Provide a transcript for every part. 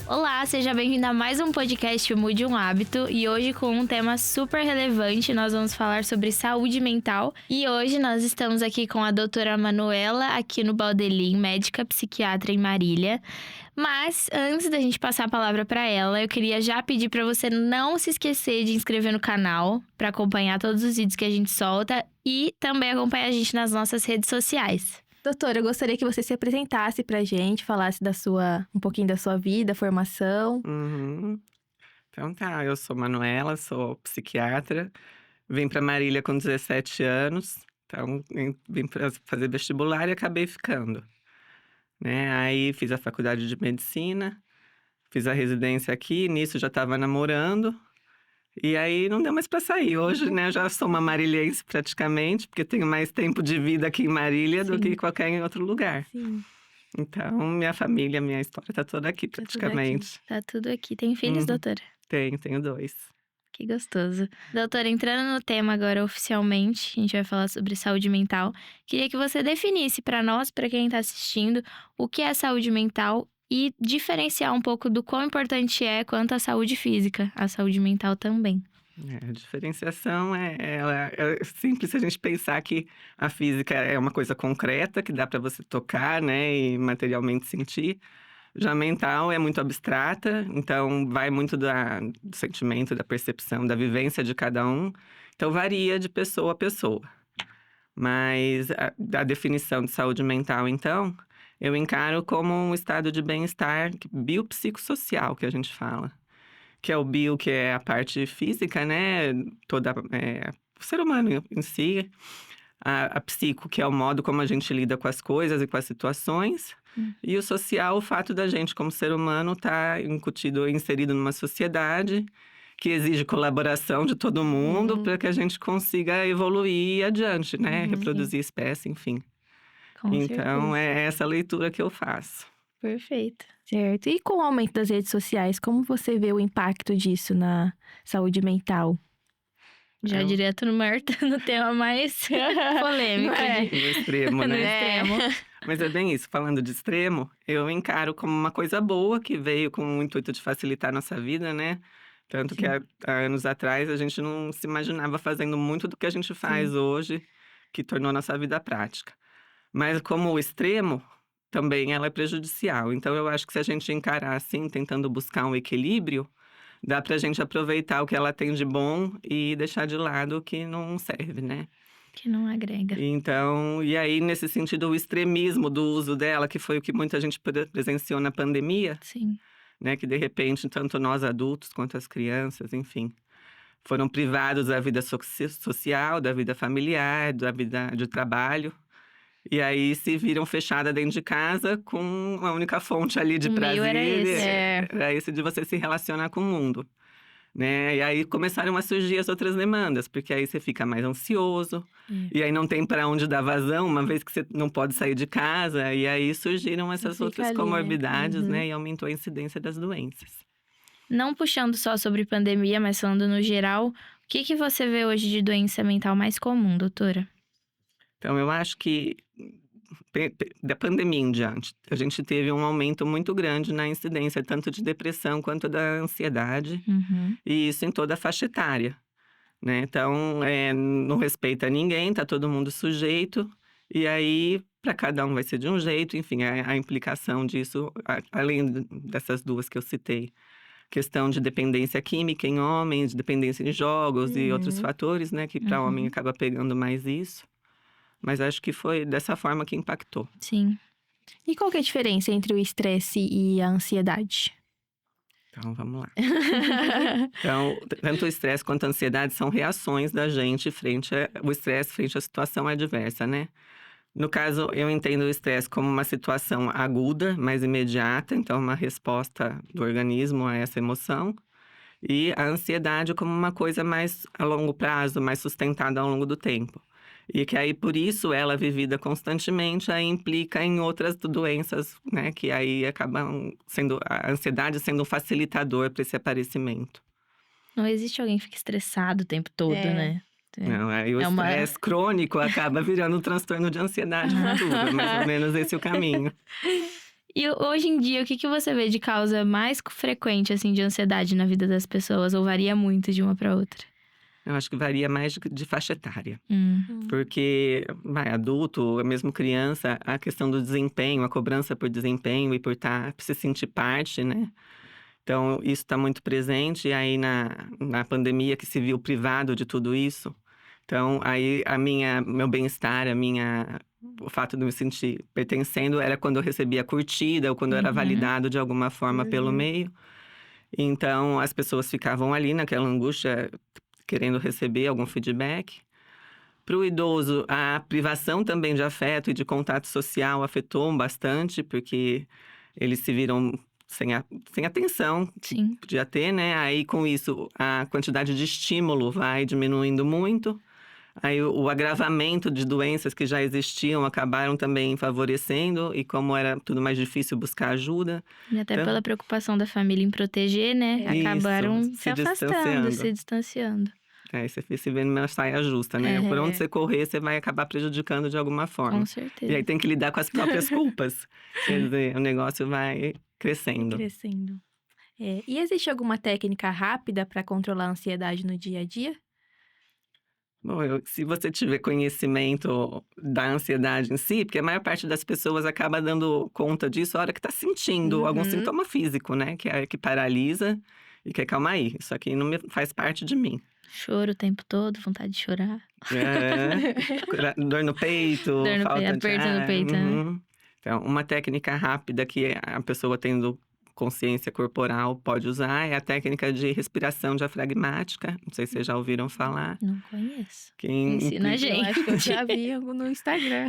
Olá, seja bem-vindo a mais um podcast Mude um Hábito. E hoje com um tema super relevante, nós vamos falar sobre saúde mental. E hoje nós estamos aqui com a doutora Manuela, aqui no Baldelim, médica psiquiatra em Marília. Mas antes da gente passar a palavra para ela, eu queria já pedir para você não se esquecer de inscrever no canal, para acompanhar todos os vídeos que a gente solta e também acompanhar a gente nas nossas redes sociais. Doutora, eu gostaria que você se apresentasse pra gente, falasse um pouquinho da sua vida, formação. Então tá, eu sou Manuela, sou psiquiatra, vim para Marília com 17 anos, então vim para fazer vestibular e acabei ficando, né? Aí fiz a faculdade de medicina, fiz a residência aqui, nisso já estava namorando, e aí não deu mais para sair. Hoje, né, eu já sou uma marilhense praticamente, porque tenho mais tempo de vida aqui em Marília do que em qualquer outro lugar. Sim. Então, minha família, minha história tá toda aqui praticamente. Tá tudo aqui. Tem filhos, doutora? Tenho 2. Que gostoso. Doutora, entrando no tema agora oficialmente, a gente vai falar sobre saúde mental. Queria que você definisse para nós, para quem está assistindo, o que é saúde mental e diferenciar um pouco do quão importante é quanto à saúde física, a saúde mental também. A diferenciação é simples se a gente pensar que a física é uma coisa concreta, que dá para você tocar, né, e materialmente sentir. Já a mental é muito abstrata, então vai muito do sentimento, da percepção, da vivência de cada um. Então varia de pessoa a pessoa. Mas a definição de saúde mental, então, eu encaro como um estado de bem-estar biopsicossocial, que a gente fala. Que é o bio, que é a parte física, né? O ser humano em si. A psico, que é o modo como a gente lida com as coisas e com as situações. E o social, o fato da gente, como ser humano, estar inserido numa sociedade que exige colaboração de todo mundo para que a gente consiga evoluir e ir adiante, né? Reproduzir espécie, enfim. Com Então, certeza. é essa leitura que eu faço. Perfeito. Certo. E com o aumento das redes sociais, como você vê o impacto disso na saúde mental? Já direto no tema mais polêmico. No extremo, No né? extremo. Mas é bem isso, falando de extremo, eu encaro como uma coisa boa que veio com o intuito de facilitar a nossa vida, né? Tanto que há anos atrás a gente não se imaginava fazendo muito do que a gente faz hoje, que tornou nossa vida prática. Mas como o extremo, também ela é prejudicial. Então eu acho que se a gente encarar assim, tentando buscar um equilíbrio, dá pra gente aproveitar o que ela tem de bom e deixar de lado o que não serve, né? Que não agrega. Então, e aí nesse sentido o extremismo do uso dela, que foi o que muita gente presenciou na pandemia, Sim. né? Que de repente tanto nós adultos quanto as crianças, enfim, foram privados da vida social, da vida familiar, da vida de trabalho. E aí se viram fechadas dentro de casa com uma única fonte ali de O meio prazer. era esse. Era esse de você se relacionar com o mundo, né? E aí começaram a surgir as outras demandas, porque aí você fica mais ansioso. E aí não tem para onde dar vazão, uma vez que você não pode sair de casa. E aí surgiram essas Fica outras ali, né? comorbidades, né? E aumentou a incidência das doenças. Não puxando só sobre pandemia, mas falando no geral, o que você vê hoje de doença mental mais comum, doutora? Então, eu acho que da pandemia em diante, a gente teve um aumento muito grande na incidência, tanto de depressão quanto da ansiedade, e isso em toda a faixa etária, né? Então, não respeita ninguém, tá todo mundo sujeito, e aí, para cada um vai ser de um jeito, enfim, a implicação disso, além dessas duas que eu citei, questão de dependência química em homens, dependência em jogos e outros fatores, né, que para homem acaba pegando mais isso. Mas acho que foi dessa forma que impactou. Sim. E qual que é a diferença entre o estresse e a ansiedade? Então, vamos lá. Então, tanto o estresse quanto a ansiedade são reações da gente o estresse frente à situação adversa, né? No caso, eu entendo o estresse como uma situação aguda, mais imediata, então uma resposta do organismo a essa emoção. E a ansiedade como uma coisa mais a longo prazo, mais sustentada ao longo do tempo. E que aí, por isso, ela vivida constantemente, aí implica em outras doenças, né? Que aí acabam sendo, a ansiedade sendo um facilitador para esse aparecimento. Não existe alguém que fique estressado o tempo todo, né? Não, aí o estresse crônico acaba virando um transtorno de ansiedade futura, mais ou menos esse é o caminho. E hoje em dia, o que que você vê de causa mais frequente, assim, de ansiedade na vida das pessoas? Ou varia muito de uma pra outra? Eu acho que varia mais de faixa etária. Hum, Porque, adulto, mesmo criança, a questão do desempenho, a cobrança por desempenho e por se sentir parte, né? Então, isso está muito presente. E aí, na pandemia, que se viu privado de tudo isso. Então, aí, meu bem-estar, o fato de eu me sentir pertencendo era quando eu recebia curtida ou quando eu era Uhum. validado de alguma forma pelo Uhum. meio. Então, as pessoas ficavam ali naquela angústia, querendo receber algum feedback. Para o idoso, a privação também de afeto e de contato social afetou bastante, porque eles se viram sem atenção que Sim. podia ter, né? Aí, com isso, a quantidade de estímulo vai diminuindo muito. Aí, o agravamento de doenças que já existiam acabaram também favorecendo, e como era tudo mais difícil buscar ajuda. E até Então, pela preocupação da família em proteger, né? isso, Acabaram se se afastando, se distanciando. distanciando. Aí você se vê numa saia justa, né? Por onde É, você correr, você vai acabar prejudicando de alguma Com forma. E aí certeza. tem que lidar com as próprias culpas. Quer Sim. dizer, o negócio vai vai crescendo. crescendo. E existe alguma técnica rápida para controlar a ansiedade no dia a dia? Bom, se você tiver conhecimento da ansiedade em si, porque a maior parte das pessoas acaba dando conta disso a hora que está sentindo algum Uhum. sintoma físico, né? Que paralisa e que calma aí, isso aqui não faz parte de mim. Choro o tempo todo, vontade de chorar. É, dor no peito, Dor no peito, falta de aperto no ar. peito, né? Uhum. Então, uma técnica rápida que a pessoa tendo consciência corporal pode usar é a técnica de respiração diafragmática. Não sei se vocês já ouviram falar. Não conheço. Que Ensina a implica. Eu gente. acho que eu já vi no Instagram.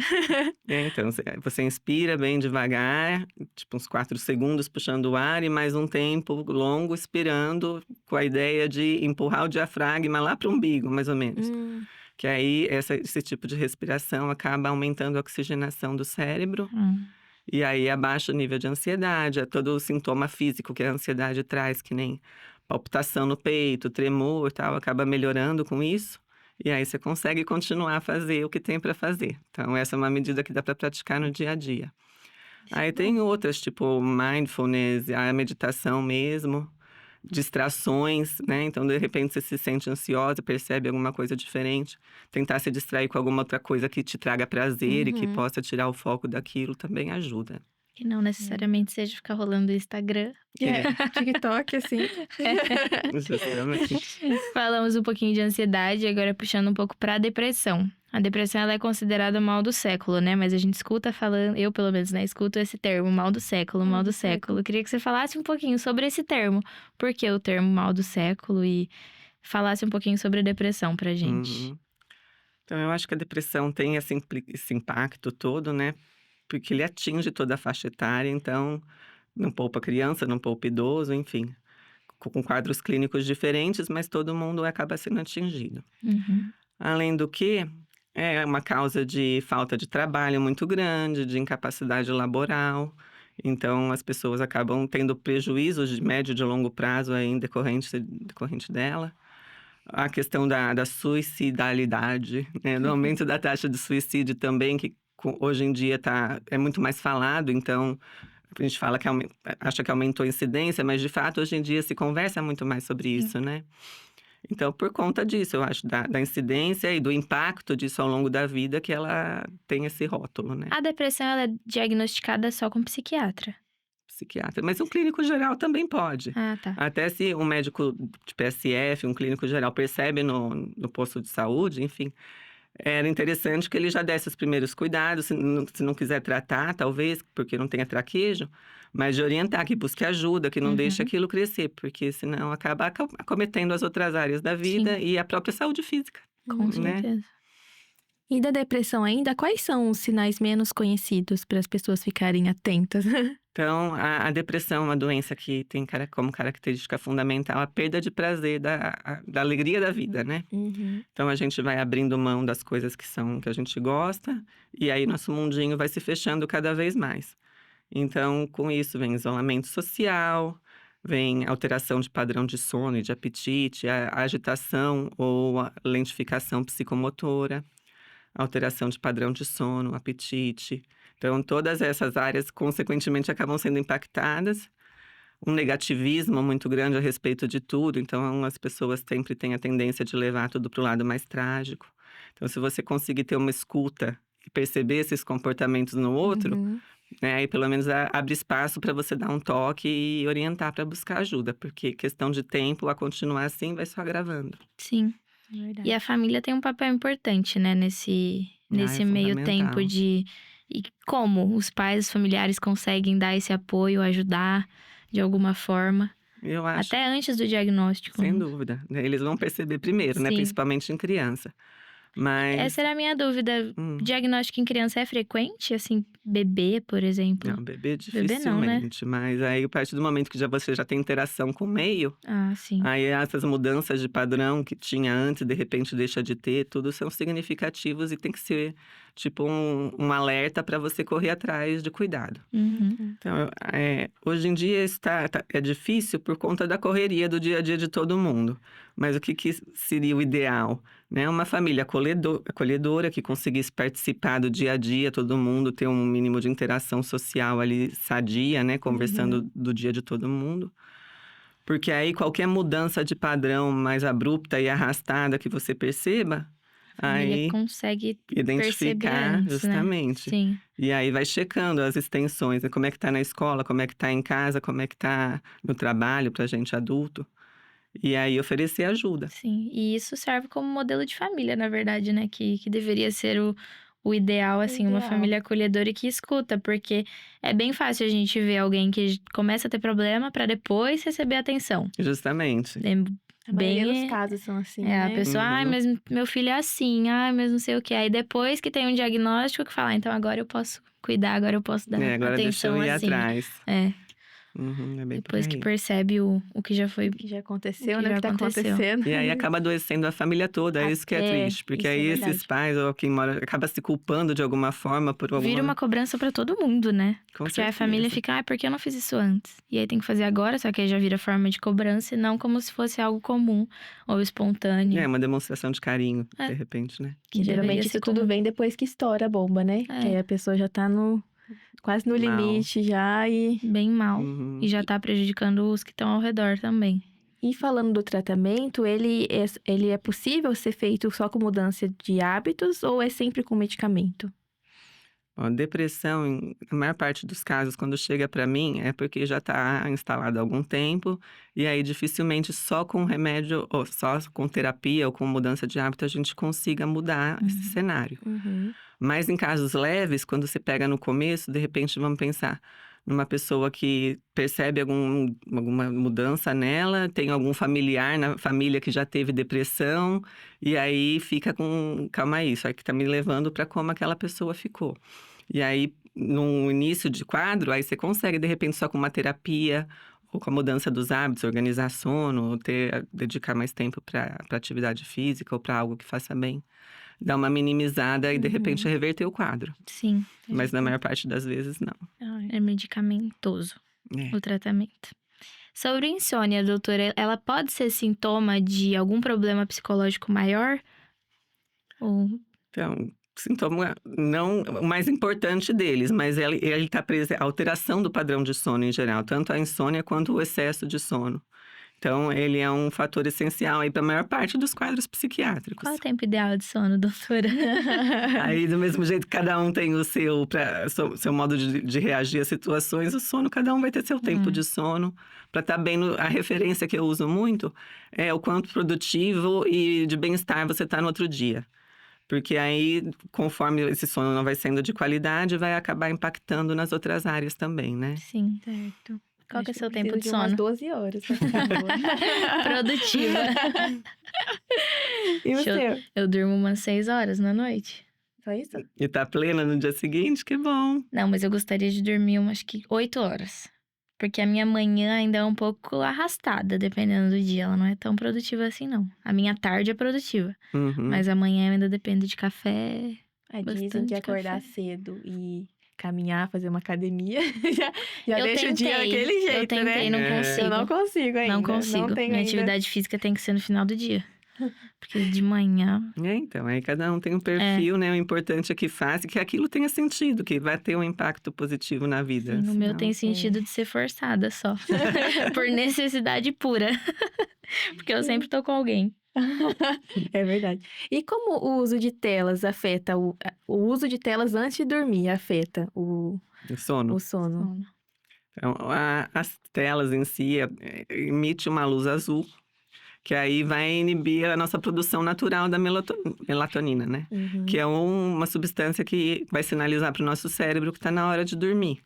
Então, você inspira bem devagar, tipo uns 4 segundos puxando o ar, e mais um tempo longo expirando, com a ideia de empurrar o diafragma lá para o umbigo, mais ou menos. Hum, Que aí esse tipo de respiração acaba aumentando a oxigenação do cérebro. Hum, E aí abaixa o nível de ansiedade, é todo o sintoma físico que a ansiedade traz, que nem palpitação no peito, tremor e tal, acaba melhorando com isso. E aí você consegue continuar a fazer o que tem para fazer. Então, essa é uma medida que dá para praticar no dia a dia. isso Aí é bom. tem outras, tipo mindfulness, a meditação mesmo, distrações, né? Então, de repente, você se sente ansiosa, percebe alguma coisa diferente. Tentar se distrair com alguma outra coisa que te traga prazer e que Uhum. possa tirar o foco daquilo também ajuda. Que não necessariamente seja ficar rolando o Instagram. É, TikTok, assim. justamente. Falamos um pouquinho de ansiedade, agora puxando um pouco pra depressão. A depressão ela é considerada o mal do século, né? Mas a gente escuta falando, eu pelo menos, né? Escuto esse termo, mal do século, mal do século. Eu queria que você falasse um pouquinho sobre esse termo. Por que o termo mal do século? E falasse um pouquinho sobre a depressão pra gente. Uhum. Então, eu acho que a depressão tem esse impacto todo, né? Porque ele atinge toda a faixa etária, então não poupa criança, não poupa idoso, enfim, com quadros clínicos diferentes, mas todo mundo acaba sendo atingido. Uhum. Além do que, é uma causa de falta de trabalho muito grande, de incapacidade laboral. Então, as pessoas acabam tendo prejuízos de médio e de longo prazo aí decorrente dela. A questão da suicidalidade, né, do aumento da taxa de suicídio também, que hoje em dia é muito mais falado, então a gente fala que acha que aumentou a incidência, mas de fato hoje em dia se conversa muito mais sobre Sim. isso, né? Então, por conta disso, eu acho, da incidência e do impacto disso ao longo da vida, que ela tem esse rótulo, né? A depressão ela é diagnosticada só com psiquiatra. Psiquiatra. Mas um clínico geral também pode. Ah, tá. Até se um médico de PSF, um clínico geral, percebe no posto de saúde, enfim, era interessante que ele já desse os primeiros cuidados, se não quiser tratar, talvez, porque não tenha traquejo, mas de orientar que busque ajuda, que não deixe Uhum. aquilo crescer, porque senão acaba acometendo as outras áreas da vida Sim, e a própria saúde física, com né? certeza. E da depressão ainda, quais são os sinais menos conhecidos para as pessoas ficarem atentas? Então, a depressão é uma doença que tem como característica fundamental a perda de prazer da alegria da vida, né? Uhum. Então, a gente vai abrindo mão das coisas que a gente gosta, e aí nosso mundinho vai se fechando cada vez mais. Então, com isso vem isolamento social, vem alteração de padrão de sono e de apetite, a agitação ou a lentificação psicomotora, alteração de padrão de sono, apetite, Então, todas essas áreas, consequentemente, acabam sendo impactadas. Um negativismo muito grande a respeito de tudo. Então, as pessoas sempre têm a tendência de levar tudo para o lado mais trágico. Então, se você conseguir ter uma escuta e perceber esses comportamentos no outro, Uhum. né, aí pelo menos abre espaço para você dar um toque e orientar para buscar ajuda. Porque questão de tempo, a continuar assim, vai só agravando. Sim. Verdade. E a família tem um papel importante, né, nesse É meio tempo fundamental. de. E como os pais, os familiares conseguem dar esse apoio, ajudar de alguma forma, Eu acho, até antes do diagnóstico, sem né? dúvida, né, eles vão perceber primeiro, né, Sim. principalmente em criança. Mas Essa era a minha dúvida. hum. Diagnóstico em criança é frequente? Assim, bebê, por exemplo? Não, bebê Bebê não, né? dificilmente, mas aí a partir do momento que você já tem interação com o meio, Ah, sim. aí essas mudanças de padrão que tinha antes, de repente deixa de ter, tudo são significativos e tem que ser tipo um alerta para você correr atrás de cuidado. Uhum. Então, hoje em dia é difícil por conta da correria do dia a dia de todo mundo. Mas o que seria o ideal? Né? Uma família acolhedora que conseguisse participar do dia a dia, todo mundo ter um mínimo de interação social ali sadia, né? Conversando do dia de todo mundo. Porque aí qualquer mudança de padrão mais abrupta e arrastada que você perceba, A família aí consegue perceber identificar antes, justamente. né? Sim. E aí vai checando as extensões, né? Como é que tá na escola, como é que tá em casa, como é que tá no trabalho pra gente adulto. E aí oferecer ajuda. Sim, e isso serve como modelo de família, na verdade, né? Que deveria ser o ideal, assim, uma ideal. família acolhedora e que escuta, porque é bem fácil a gente ver alguém que começa a ter problema pra depois receber atenção. Justamente. É A maioria bem. dos casos são assim, A né? pessoa, ai, Uhum. mas meu filho é assim, ai, mas não sei o quê. Aí depois que tem um diagnóstico, que fala, então agora eu posso cuidar, agora eu posso dar Agora deixa eu atenção ir assim. atrás. É, Uhum, é bem por depois que aí. percebe o que já foi. O que já aconteceu, O que né? O já que tá aconteceu. acontecendo. E aí acaba adoecendo a família toda, é isso que é triste. Porque isso é aí verdade. esses pais ou quem mora acaba se culpando de alguma forma por alguma... Vira uma cobrança pra todo mundo, né? Com Porque a certeza. família fica, ah, por que eu não fiz isso antes? E aí tem que fazer agora, só que aí já vira forma de cobrança e não como se fosse algo comum ou espontâneo. É uma demonstração de carinho, É. de repente, né? Que deveria Geralmente ser isso tudo comum. vem depois que estoura a bomba, né? É. Que aí a pessoa já tá quase no Mal. limite já e... Bem mal. Uhum. E já tá prejudicando os que estão ao redor também. E falando do tratamento, ele é possível ser feito só com mudança de hábitos ou é sempre com medicamento? Ó, depressão, na maior parte dos casos, quando chega para mim, é porque já está instalado há algum tempo, e aí dificilmente só com remédio, ou só com terapia ou com mudança de hábito, a gente consiga mudar esse cenário. Mas em casos leves, quando você pega no começo, de repente vamos pensar numa pessoa que percebe alguma mudança nela, tem algum familiar na família que já teve depressão, e aí fica com, calma aí, isso aqui tá me levando para como aquela pessoa ficou. E aí, no início de quadro, aí você consegue, de repente, só com uma terapia, ou com a mudança dos hábitos, organizar sono, ou dedicar mais tempo para atividade física, ou para algo que faça bem. Dar uma minimizada e, de repente, reverter o quadro. Sim. Mas na maior parte das vezes, não. É medicamentoso É. o tratamento. Sobre insônia, doutora, ela pode ser sintoma de algum problema psicológico maior? Ou... Então, sintoma não o mais importante deles, mas ele está presente, a alteração do padrão de sono em geral, tanto a insônia quanto o excesso de sono. Então, ele é um fator essencial aí para a maior parte dos quadros psiquiátricos. Qual é o tempo ideal de sono, doutora? Aí, do mesmo jeito que cada um tem o seu modo de reagir às situações, o sono, cada um vai ter seu tempo de sono. Para estar bem, a referência que eu uso muito é o quanto produtivo e de bem-estar você está no outro dia. Porque aí, conforme esse sono não vai sendo de qualidade, vai acabar impactando nas outras áreas também, né? Sim. Certo. Qual que é o Acho seu eu tempo preciso de umas sono? 12 horas pra ficar boa. Produtiva. E o Show. seu? Eu durmo umas 6 horas na noite. Só isso? E tá plena no dia seguinte, que bom. Não, mas eu gostaria de dormir acho que 8 horas. Porque a minha manhã ainda é um pouco arrastada, dependendo do dia. Ela não é tão produtiva assim, não. A minha tarde é produtiva. Uhum. Mas amanhã ainda depende de café. Dizem Bastante que acordar café. cedo e caminhar, fazer uma academia, já Eu deixa o dia tentei, daquele eu jeito, tentei, né? não É. consigo. Eu não consigo ainda. Não consigo. Não tenho Minha ainda. atividade física tem que ser no final do dia. Porque de manhã. Então, aí cada um tem um perfil, né? O importante é que faça e que aquilo tenha sentido, que vai ter um impacto positivo na vida. Sim, o meu senão- tem sentido de ser forçada só. Por necessidade pura. Porque eu sempre tô com alguém. É verdade. E como o uso de telas afeta o uso de telas antes de dormir afeta O sono. o sono? Então, as telas em si emite uma luz azul, que aí vai inibir a nossa produção natural da melatonina, né? Uhum. Que é uma substância que vai sinalizar para o nosso cérebro que está na hora de dormir.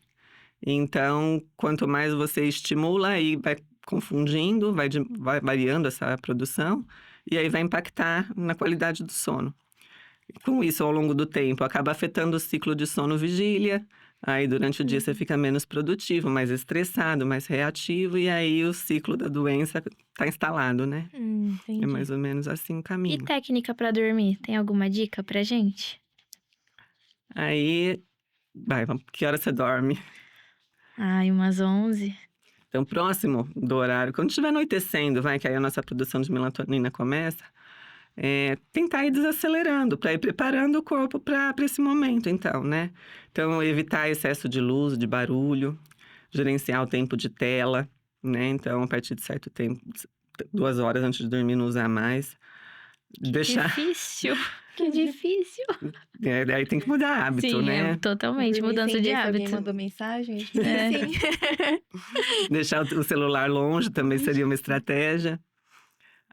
Então, quanto mais você estimula, aí vai confundindo, vai variando essa produção, e aí vai impactar na qualidade do sono. Com isso, ao longo do tempo, acaba afetando o ciclo de sono-vigília. Aí, durante o dia, você fica menos produtivo, mais estressado, mais reativo, e aí o ciclo da doença está instalado, né? Entendi. É mais ou menos assim o E caminho. técnica pra dormir? Tem alguma dica pra gente? Aí, que hora você dorme? Ai, umas 11. Então, próximo do horário, quando estiver anoitecendo, que aí a nossa produção de melatonina começa, tentar ir desacelerando, para ir preparando o corpo para esse momento, então, né? Então, evitar excesso de luz, de barulho, gerenciar o tempo de tela, né? Então, a partir de certo tempo, 2 horas antes de dormir, não usar mais. Deixar. Difícil. Que difícil. Daí tem que mudar hábito, Sim, né? totalmente Dormir mudança sem de ver se alguém hábito. mandou mensagem? É. Sim. Deixar o celular longe também seria uma estratégia.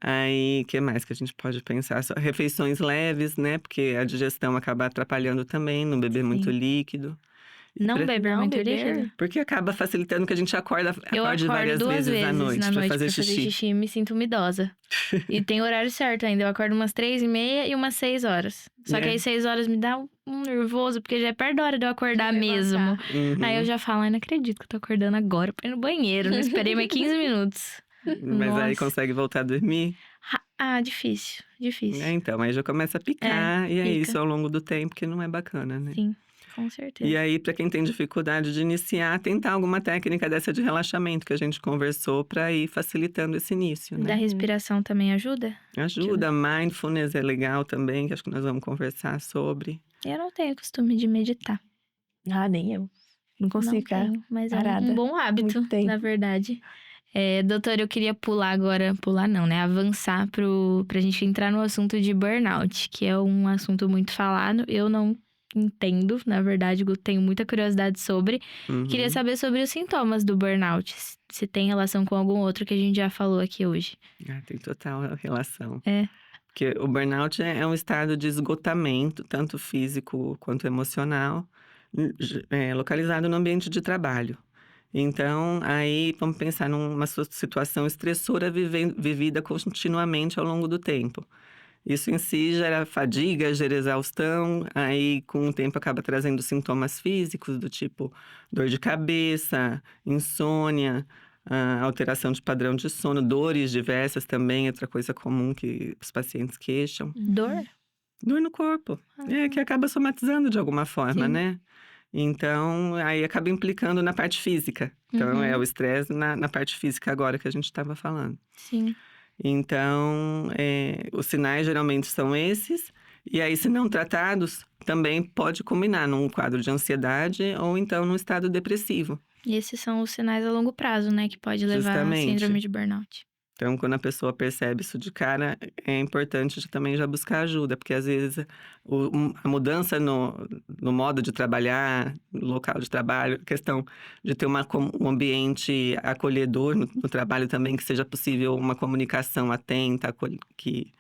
Aí, o que mais que a gente pode pensar? Só refeições leves, né? Porque a digestão acaba atrapalhando também, não beber muito Sim. líquido. Não beber Não muito beber? líquido? Porque acaba facilitando que a gente Eu acorde acordo várias 2 vezes à noite na pra noite fazer pra fazer xixi. xixi e me sinto uma idosa. E tem horário certo ainda. Eu acordo umas 3h30 e umas 6 horas. Só que É. aí 6 horas me dá um nervoso, porque já é perto da hora de eu acordar De mesmo. levantar. Uhum. Aí eu já falo, ai, não acredito que eu tô acordando agora pra ir no banheiro. Não esperei mais 15 minutos. Mas aí Nossa. consegue voltar a dormir. Difícil. Difícil. Então, aí já começa a picar. E é pica. isso ao longo do tempo que não é bacana, né? Sim, com certeza. E aí, para quem tem dificuldade de iniciar, tentar alguma técnica dessa de relaxamento que a gente conversou para ir facilitando esse início, Da né? respiração também ajuda? Ajuda, mindfulness é legal também, que acho que nós vamos conversar sobre. Eu não tenho costume de meditar. Nem eu. Não consigo Não ficar. tenho, mas é parada um bom hábito, muito tempo. na verdade. Doutora, eu queria pular agora, pular não, né? Avançar pra gente entrar no assunto de burnout, que é um assunto muito falado. Eu não entendo, na verdade, eu tenho muita curiosidade sobre. Uhum. Queria saber sobre os sintomas do burnout, se tem relação com algum outro que a gente já falou aqui hoje. Tem total relação. É. Porque o burnout é um estado de esgotamento, tanto físico quanto emocional, localizado no ambiente de trabalho. Então, aí vamos pensar numa situação estressora vivida continuamente ao longo do tempo. Isso em si gera fadiga, gera exaustão, aí com o tempo acaba trazendo sintomas físicos do tipo dor de cabeça, insônia, alteração de padrão de sono, dores diversas também, outra coisa comum que os pacientes queixam. Dor? Dor no corpo, que acaba somatizando de alguma forma, Sim. né? Então, aí acaba implicando na parte física. Então, é o estresse na parte física agora que a gente estava falando. Sim. Então, os sinais geralmente são esses. E aí, se não tratados, também pode culminar num quadro de ansiedade ou então num estado depressivo. E esses são os sinais a longo prazo, né? Que pode levar a Justamente. síndrome de burnout. Então, quando a pessoa percebe isso de cara, é importante também já buscar ajuda, porque às vezes a mudança no modo de trabalhar, no local de trabalho, a questão de ter um ambiente acolhedor no trabalho também, que seja possível uma comunicação atenta, que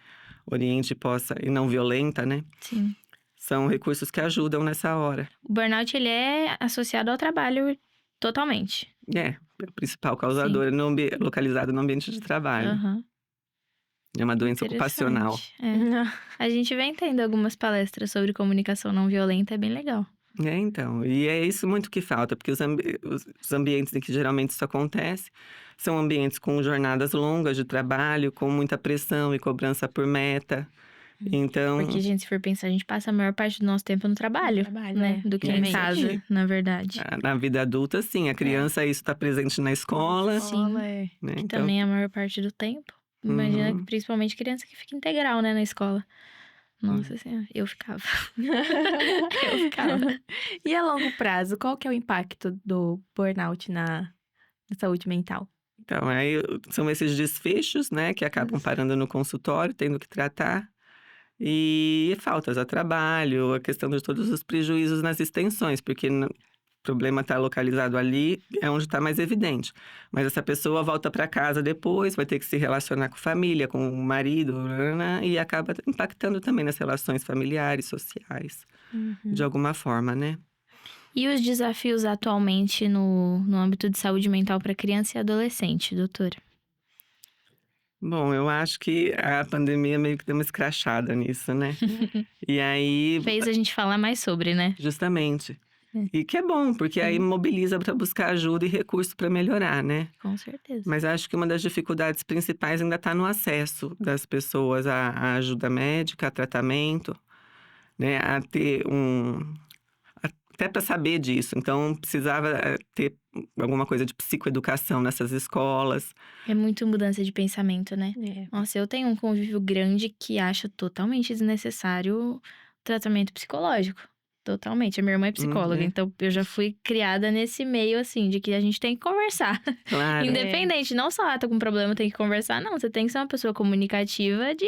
oriente e não violenta, né? Sim. São recursos que ajudam nessa hora. O burnout, ele é associado ao trabalho totalmente. É o principal causador localizado no ambiente de trabalho. Aham. É uma doença ocupacional. Interessante. A gente vem tendo algumas palestras sobre comunicação não violenta, é bem legal. Então, e é isso muito que falta, porque os ambientes em que geralmente isso acontece são ambientes com jornadas longas de trabalho, com muita pressão e cobrança por meta. Então, Porque, gente, se for pensar, a gente passa a maior parte do nosso tempo no trabalho, né? Do que em Realmente. casa, na verdade. na vida adulta, sim, a criança isso está presente na escola, Sim. né? Que Então, também é a maior parte do tempo. Imagina que Uhum. principalmente criança que fica integral, né, na escola. Nossa senhora, eu ficava. Eu ficava. E a longo prazo, qual que é o impacto do burnout na saúde mental? Então, aí são esses desfechos, né, que acabam Isso. parando no consultório, tendo que tratar. E faltas a trabalho, a questão de todos os prejuízos nas extensões, porque o problema está localizado ali, é onde está mais evidente. Mas essa pessoa volta para casa depois, vai ter que se relacionar com família, com o marido, né, e acaba impactando também nas relações familiares, sociais, de Uhum. alguma forma, né? E os desafios atualmente no âmbito de saúde mental para criança e adolescente, doutora? Bom, eu acho que a pandemia meio que deu uma escrachada nisso, né? E aí, Fez a gente falar mais sobre, né? justamente. É. E que é bom, porque aí Sim. mobiliza para buscar ajuda e recurso para melhorar, né? Com certeza. Mas acho que uma das dificuldades principais ainda está no acesso das pessoas à ajuda médica, a tratamento, né? A ter até para saber disso. Então, precisava ter alguma coisa de psicoeducação nessas escolas. É muito mudança de pensamento, né? É. Nossa, eu tenho um convívio grande que acha totalmente desnecessário tratamento psicológico. Totalmente. A minha irmã é psicóloga, É, então eu já fui criada nesse meio, assim, de que a gente tem que conversar. claro. Independente, não só, tô com problema, tem que conversar. Não, você tem que ser uma pessoa comunicativa de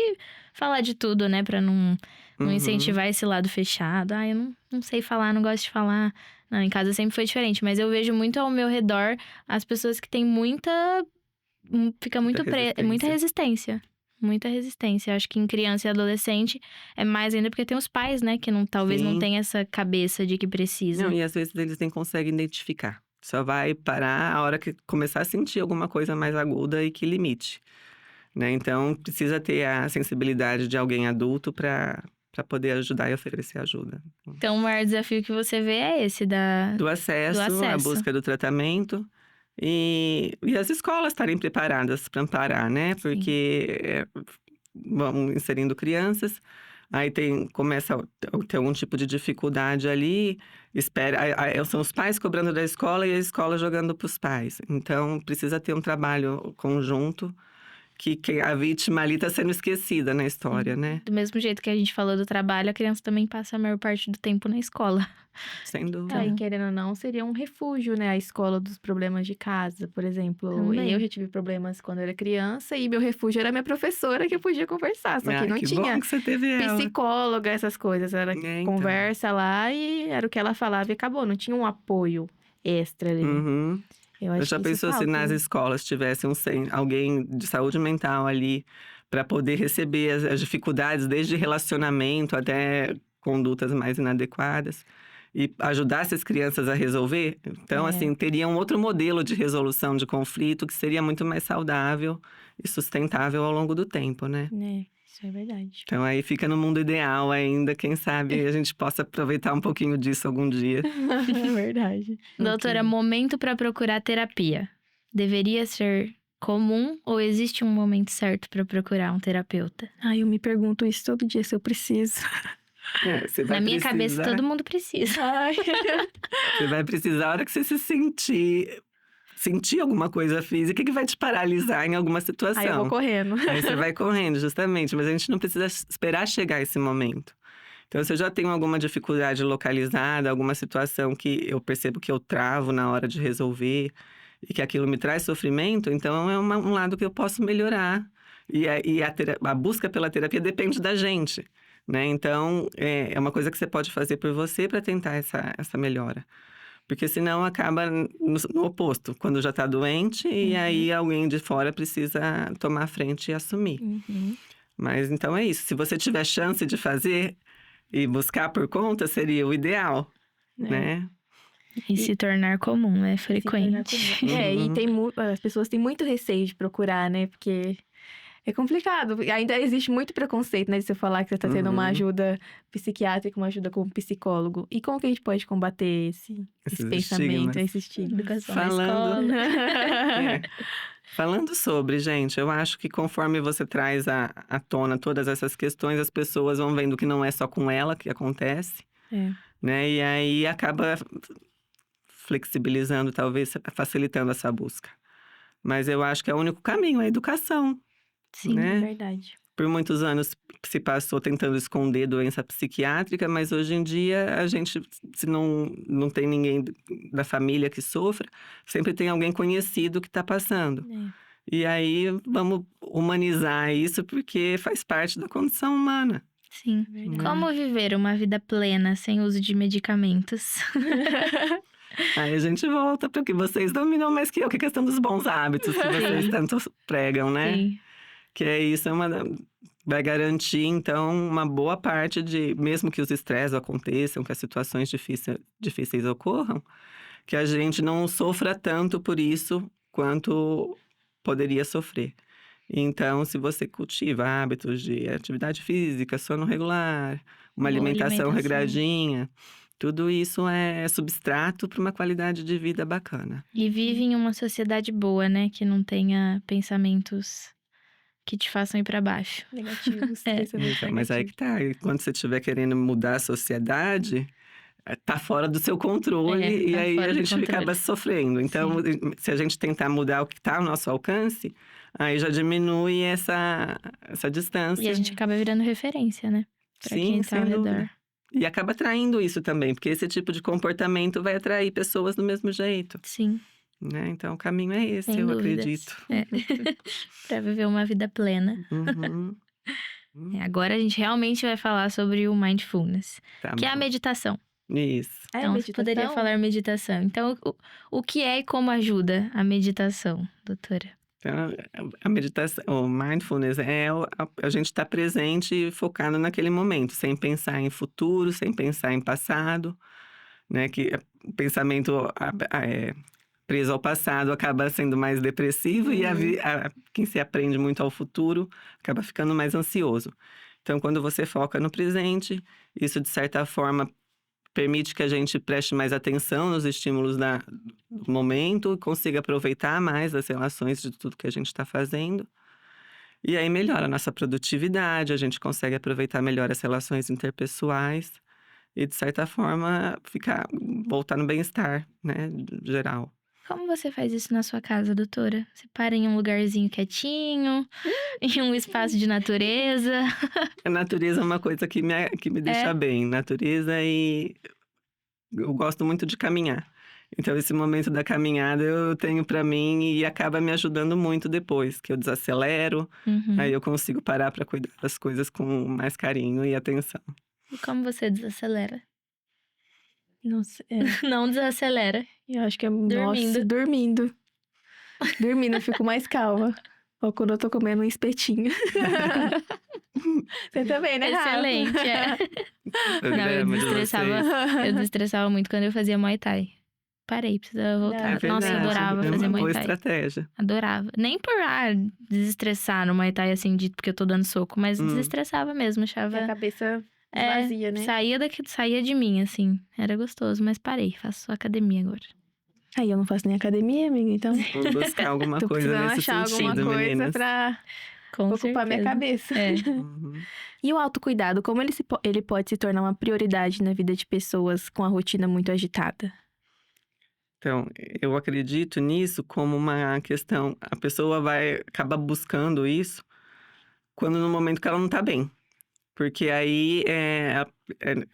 falar de tudo, né? Pra não Uhum. incentivar esse lado fechado. Ah, eu não sei falar, não gosto de falar. Não, em casa sempre foi diferente, mas eu vejo muito ao meu redor as pessoas que têm fica Muita muita resistência. resistência. Muita resistência. Acho que em criança e adolescente é mais ainda porque tem os pais, né? Que talvez não Sim. tenham essa cabeça de que precisa. Não, e às vezes eles nem conseguem identificar. Só vai parar a hora que começar a sentir alguma coisa mais aguda e que limite, né? Então, precisa ter a sensibilidade de alguém adulto para poder ajudar e oferecer ajuda. Então, o maior desafio que você vê é esse Do acesso, a acesso. busca do tratamento e as escolas estarem preparadas para amparar, né? Porque vão inserindo crianças, aí começa a ter algum tipo de dificuldade ali, são os pais cobrando da escola e a escola jogando para os pais. Então, precisa ter um trabalho conjunto que a vítima ali está sendo esquecida na história, né? Do mesmo jeito que a gente falou do trabalho, a criança também passa a maior parte do tempo na escola. Sem dúvida. Aí, Então, querendo ou não, seria um refúgio, né? A escola dos problemas de casa, por exemplo. Também. Eu já tive problemas quando eu era criança e meu refúgio era minha professora que eu podia conversar. Só que não que tinha bom que você teve ela. psicóloga, essas coisas. Era Então. conversa lá e era o que ela falava e acabou. Não tinha um apoio extra ali. Uhum. Eu acho Já que isso pensou se falta, nas né? escolas tivesse alguém de saúde mental ali para poder receber as dificuldades, desde relacionamento até condutas mais inadequadas, e ajudasse as crianças a resolver? Então, É. assim, teria um outro modelo de resolução de conflito que seria muito mais saudável e sustentável ao longo do tempo, né? É, isso é verdade. Então, aí fica no mundo ideal ainda, quem sabe a gente possa aproveitar um pouquinho disso algum dia. É verdade. doutora, Ok. momento para procurar terapia. Deveria ser comum ou existe um momento certo para procurar um terapeuta? Ai, eu me pergunto isso todo dia se eu preciso. Você vai Na minha cabeça, precisar- todo mundo precisa. Ai. Você vai precisar a hora que você se sentir alguma coisa física que vai te paralisar em alguma situação. Aí eu vou correndo. Aí você vai correndo, justamente. Mas a gente não precisa esperar chegar esse momento. Então, se eu já tenho alguma dificuldade localizada, alguma situação que eu percebo que eu travo na hora de resolver e que aquilo me traz sofrimento, então é um lado que eu posso melhorar. A busca pela terapia depende da gente, né? Então, é uma coisa que você pode fazer por você para tentar essa melhora. Porque senão acaba no oposto, quando já está doente e aí alguém de fora precisa tomar a frente e assumir. Uhum. Mas então é isso. Se você tiver chance de fazer e buscar por conta, seria o ideal, É. né? E se tornar comum, né? Se tornar Frequente. comum. É, e Uhum. as pessoas têm muito receio de procurar, né? Porque é complicado. Ainda existe muito preconceito, né? De você falar que você tá tendo uma Uhum. ajuda psiquiátrica, uma ajuda como psicólogo. E como que a gente pode combater esse Esses pensamento, estigmas. esse estigma? Educação Falando- na escola. É. Falando sobre, gente, eu acho que conforme você traz à tona todas essas questões, as pessoas vão vendo que não é só com ela que acontece, É. né? E aí acaba flexibilizando, talvez facilitando essa busca. Mas eu acho que é o único caminho, a educação. Sim, né? É verdade. Por muitos anos se passou tentando esconder doença psiquiátrica, mas hoje em dia a gente, se não tem ninguém da família que sofra, sempre tem alguém conhecido que está passando. E aí vamos humanizar isso porque faz parte da condição humana. Sim. Verdade. Como viver uma vida plena sem uso de medicamentos? Aí a gente volta para o que vocês dominam mais que eu, que é a questão dos bons hábitos que vocês Sim. tanto pregam, né? Sim. Que é isso, vai garantir, então, uma boa parte de… Mesmo que os estresses aconteçam, que as situações difíceis ocorram, que a gente não sofra tanto por isso quanto poderia sofrer. Então, se você cultiva hábitos de atividade física, sono regular, uma Boa alimentação alimentação. regradinha, tudo isso é substrato para uma qualidade de vida bacana. E vive em uma sociedade boa, né? Que não tenha pensamentos que te façam ir pra baixo. Negativos. É. Pensamentos Então, mas aí que tá, e quando você estiver querendo mudar a sociedade, tá fora do seu controle É, e tá aí fora a do gente controle. acaba sofrendo. Então, se a gente tentar mudar o que tá ao nosso alcance, aí já diminui essa distância. E a gente acaba virando referência, né? Pra Sim, quem tá ao sem dúvida. redor. E acaba atraindo isso também, porque esse tipo de comportamento vai atrair pessoas do mesmo jeito, Sim, né? Então, o caminho é esse, sem eu dúvidas. acredito. É. Pra viver uma vida plena. Uhum. Agora a gente realmente vai falar sobre o mindfulness, Tá que é a bom. meditação. Isso. Então, você poderia falar meditação. Então, o que é e como ajuda a meditação, doutora? Então, a meditação, o mindfulness a gente estar presente e focado naquele momento, sem pensar em futuro, sem pensar em passado, né? Que o pensamento preso ao passado acaba sendo mais depressivo e quem se aprende muito ao futuro acaba ficando mais ansioso. Então, quando você foca no presente, isso de certa forma permite que a gente preste mais atenção nos estímulos do momento, consiga aproveitar mais as relações de tudo que a gente está fazendo. E aí melhora a nossa produtividade, a gente consegue aproveitar melhor as relações interpessoais e, de certa forma, voltar no bem-estar, né, geral. Como você faz isso na sua casa, doutora? Você para em um lugarzinho quietinho, em um espaço de natureza? A natureza é uma coisa que me deixa bem. Natureza e… Eu gosto muito de caminhar. Então, esse momento da caminhada eu tenho pra mim e acaba me ajudando muito depois, que eu desacelero, aí eu consigo parar pra cuidar das coisas com mais carinho e atenção. E como você desacelera? Não sei. Não desacelera. Eu acho que é Dormindo. Dormindo. Dormindo, eu fico mais calma. Ou quando eu tô comendo um espetinho. Você também, né, Rafa? Excelente, é. Não, eu Programa de vocês. desestressava muito quando eu fazia Muay Thai. Parei, precisava voltar. É verdade, Nossa, eu adorava é fazer uma Muay boa Thai. estratégia. Adorava. Nem por desestressar no Muay Thai, assim, dito porque eu tô dando soco, mas desestressava mesmo, achava. A cabeça vazia, né? Saía de mim, assim. Era gostoso, mas parei, faço academia agora. Aí eu não faço nem academia, amiga, então. Vou buscar alguma Tô coisa precisando nesse achar sentido, alguma coisa meninas. pra Com ocupar minha certeza. cabeça. É. Uhum. E o autocuidado, como ele pode se tornar uma prioridade na vida de pessoas com a rotina muito agitada? Então, eu acredito nisso como uma questão… A pessoa vai acabar buscando isso quando no momento que ela não tá bem. Porque aí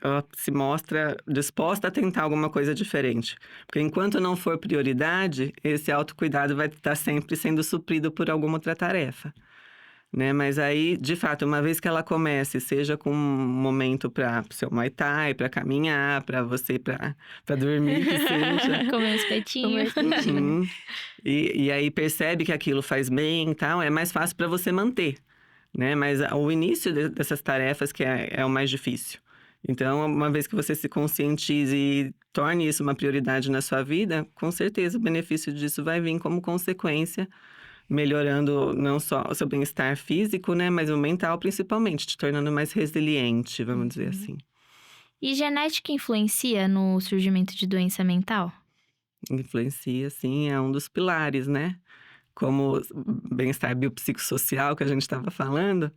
ela se mostra disposta a tentar alguma coisa diferente. Porque enquanto não for prioridade, esse autocuidado vai estar sempre sendo suprido por alguma outra tarefa, né? Mas aí, de fato, uma vez que ela comece, seja com um momento para o seu Muay Thai, para caminhar, para você para dormir, que seja. Comer um espetinho. Uhum. E aí percebe que aquilo faz bem e tal, é mais fácil para você manter, né? Mas o início dessas tarefas que é o mais difícil. Então, uma vez que você se conscientize e torne isso uma prioridade na sua vida, com certeza o benefício disso vai vir como consequência, melhorando não só o seu bem-estar físico, né? Mas o mental principalmente, te tornando mais resiliente, vamos dizer assim. E genética influencia no surgimento de doença mental? Influencia, sim, é um dos pilares, né? Como bem-estar biopsicossocial que a gente estava falando,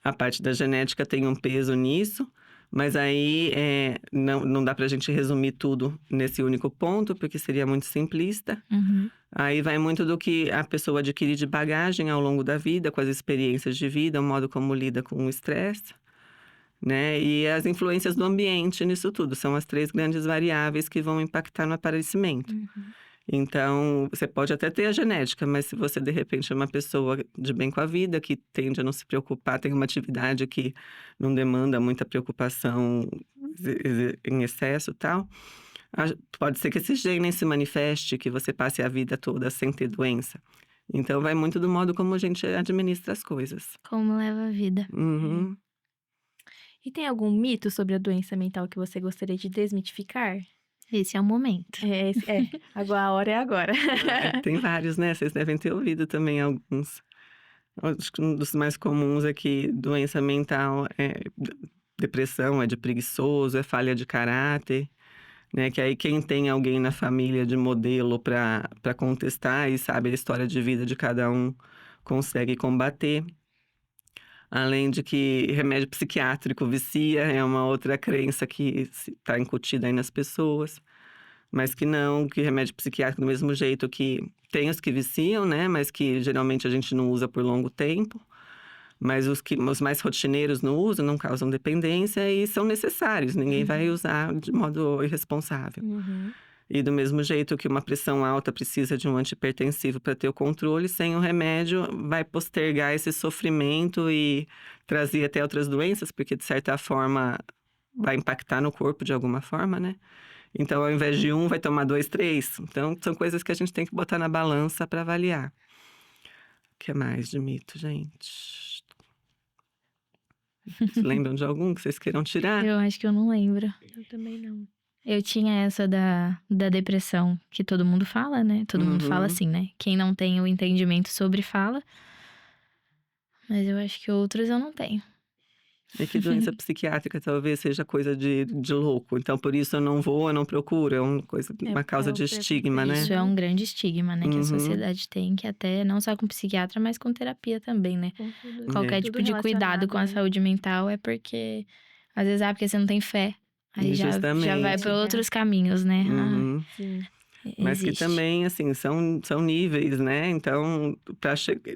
a parte da genética tem um peso nisso, mas aí não dá pra gente resumir tudo nesse único ponto, porque seria muito simplista. Aí vai muito do que a pessoa adquire de bagagem ao longo da vida, com as experiências de vida, o modo como lida com o estresse, né? E as influências do ambiente nisso tudo. São as 3 grandes variáveis que vão impactar no aparecimento. Uhum. Então, você pode até ter a genética, mas se você, de repente, é uma pessoa de bem com a vida, que tende a não se preocupar, tem uma atividade que não demanda muita preocupação em excesso e tal, pode ser que esse gene se manifeste, que você passe a vida toda sem ter doença. Então, vai muito do modo como a gente administra as coisas. Como leva a vida. Uhum. E tem algum mito sobre a doença mental que você gostaria de desmitificar? Esse é o momento. Agora a hora é agora. Tem vários, né? Vocês devem ter ouvido também alguns. Acho que um dos mais comuns é que doença mental é depressão, é de preguiçoso, é falha de caráter, né? Que aí quem tem alguém na família de modelo para contestar e sabe a história de vida de cada um consegue combater. Além de que remédio psiquiátrico vicia, é uma outra crença que está incutida aí nas pessoas. Mas que não, que remédio psiquiátrico do mesmo jeito que tem os que viciam, né? Mas que geralmente a gente não usa por longo tempo. Mas os mais rotineiros não usam, não causam dependência e são necessários. Ninguém vai usar de modo irresponsável. Uhum. E do mesmo jeito que uma pressão alta precisa de um antihipertensivo para ter o controle, sem o remédio vai postergar esse sofrimento e trazer até outras doenças, porque de certa forma vai impactar no corpo de alguma forma, né? Então, ao invés de vai tomar 2, 3. Então, são coisas que a gente tem que botar na balança para avaliar. O que mais de mito, gente? Vocês lembram de algum que vocês queiram tirar? Eu acho que eu não lembro. Eu também não. Eu tinha essa da depressão, que todo mundo fala, né? Todo mundo fala assim, né? Quem não tem o entendimento sobre fala. Mas eu acho que outros eu não tenho. E que doença psiquiátrica talvez seja coisa de louco. Então, por isso eu não vou, eu não procuro. É uma causa de estigma, né? Isso é um grande estigma, né? Que a Uhum. sociedade tem, que até não só com psiquiatra, mas com terapia também, né? Qualquer tipo de cuidado com a saúde mental é porque… Às vezes, porque você não tem fé. Aí já vai Justamente. para outros caminhos, né? Uhum. Sim. Mas que Existe. também, assim, são níveis, né? Então,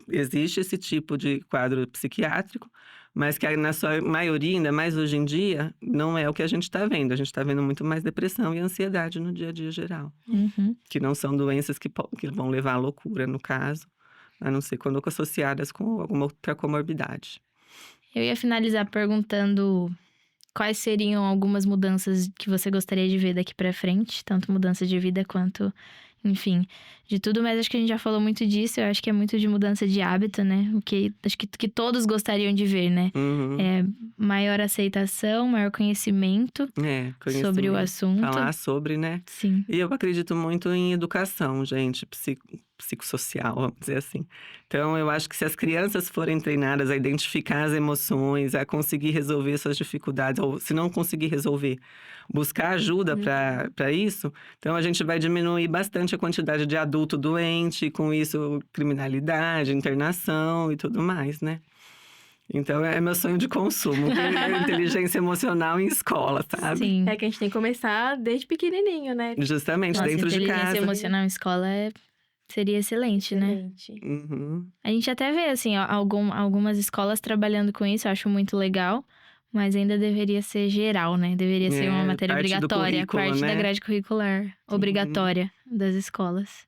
existe esse tipo de quadro psiquiátrico, mas que na sua maioria, ainda mais hoje em dia, não é o que a gente está vendo. A gente está vendo muito mais depressão e ansiedade no dia a dia geral. Uhum. Que não são doenças que vão levar à loucura, no caso, a não ser quando associadas com alguma outra comorbidade. Eu ia finalizar perguntando quais seriam algumas mudanças que você gostaria de ver daqui pra frente, tanto mudança de vida quanto, enfim, de tudo, mas acho que a gente já falou muito disso, eu acho que é muito de mudança de hábito, né? O que acho que todos gostariam de ver, né? Uhum. É maior aceitação, maior conhecimento sobre o assunto. Falar sobre, né? Sim. E eu acredito muito em educação, gente, psicossocial, vamos dizer assim. Então, eu acho que se as crianças forem treinadas a identificar as emoções, a conseguir resolver suas dificuldades, ou se não conseguir resolver, buscar ajuda para isso, então a gente vai diminuir bastante a quantidade de adulto doente, e com isso, criminalidade, internação e tudo mais, né? Então, é meu sonho de consumo, inteligência emocional em escola, sabe? Sim. É que a gente tem que começar desde pequenininho, né? Justamente, Nossa, dentro de inteligência casa. emocional em escola seria excelente, né? Excelente. Uhum. A gente até vê, assim, algumas escolas trabalhando com isso, eu acho muito legal. Mas ainda deveria ser geral, né? Deveria ser uma matéria parte do obrigatória, currículo, parte da né? grade curricular obrigatória das escolas.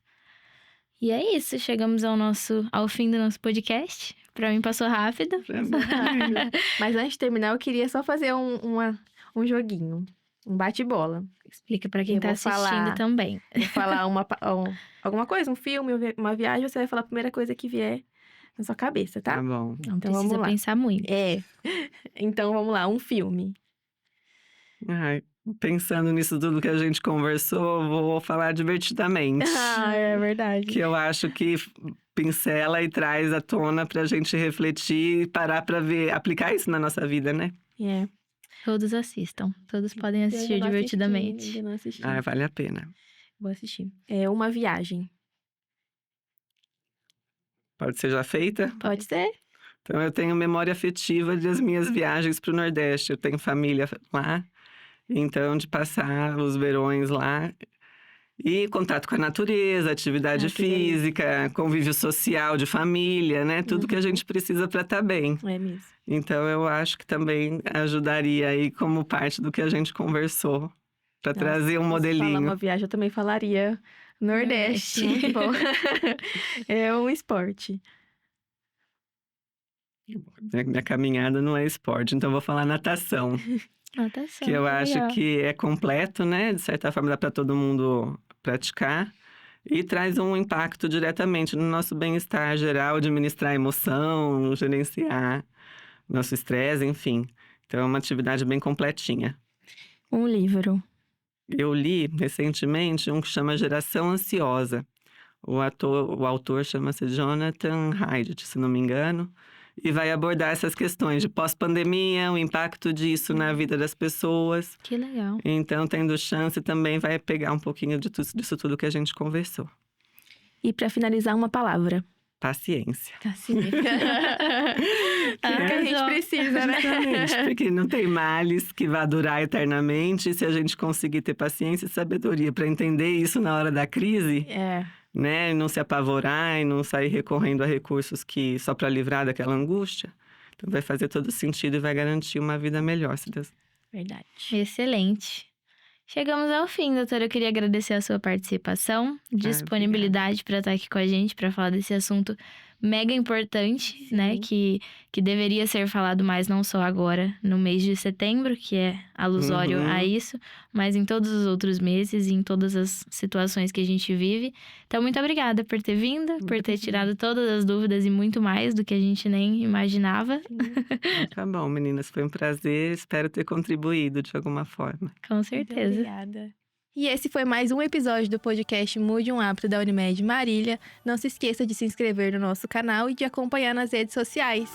E é isso, chegamos ao fim do nosso podcast. Pra mim passou rápido. Mas antes de terminar, eu queria só fazer um joguinho. Um bate-bola. Explica pra quem Eu tá vou assistindo falar- também. Vou falar alguma coisa, um filme, uma viagem, você vai falar a primeira coisa que vier na sua cabeça, tá? Tá bom. Não Então, precisa vamos lá. pensar muito. É. Então, vamos lá, um filme. Ai, pensando nisso tudo que a gente conversou, eu vou falar divertidamente. É verdade. Que eu acho que pincela e traz à tona pra gente refletir e parar pra ver, aplicar isso na nossa vida, né? É. Todos assistam. Todos podem assistir divertidamente. Ainda não assisti. Ai, vale a pena. Vou assistir. É uma viagem. Pode ser já feita? Pode ser? Então, eu tenho memória afetiva das minhas viagens pro Nordeste. Eu tenho família lá. Então, de passar os verões lá. E contato com a natureza, atividade física, convívio social de família, né? Tudo que a gente precisa para estar bem. É mesmo. Então, eu acho que também ajudaria aí como parte do que a gente conversou, para trazer um Se falar modelinho. uma viagem, eu também falaria Nordeste. Muito bom. É um esporte. Minha caminhada não é esporte, então eu vou falar natação. Natação. Que eu acho legal. que é completo, né? De certa forma, dá para todo mundo praticar. E traz um impacto diretamente no nosso bem-estar geral, administrar a emoção, gerenciar nosso estresse, enfim. Então, é uma atividade bem completinha. Um livro. Eu li recentemente um que chama Geração Ansiosa. O autor chama-se Jonathan Haidt, se não me engano. E vai abordar essas questões de pós-pandemia, o impacto disso na vida das pessoas. Que legal. Então, tendo chance, também vai pegar um pouquinho disso tudo que a gente conversou. E para finalizar, uma palavra. Paciência. Paciência. Que é o que a gente Arrasou. precisa, né? Justamente, porque não tem males que vá durar eternamente. E se a gente conseguir ter paciência e sabedoria para entender isso na hora da crise, É, né? E não se apavorar e não sair recorrendo a recursos que só para livrar daquela angústia. Então, vai fazer todo sentido e vai garantir uma vida melhor, se Deus. verdade. Excelente. Chegamos ao fim, doutora. Eu queria agradecer a sua participação, disponibilidade para estar aqui com a gente, para falar desse assunto mega importante, Sim. né? Que deveria ser falado mais não só agora, no mês de setembro, que é alusório a isso, mas em todos os outros meses e em todas as situações que a gente vive. Então, muito obrigada por ter vindo, por ter tirado todas as dúvidas e muito mais do que a gente nem imaginava. Tá bom, meninas. Foi um prazer. Espero ter contribuído de alguma forma. Com Muito certeza. obrigada. E esse foi mais um episódio do podcast Mude um Hábito da Unimed Marília. Não se esqueça de se inscrever no nosso canal e de acompanhar nas redes sociais.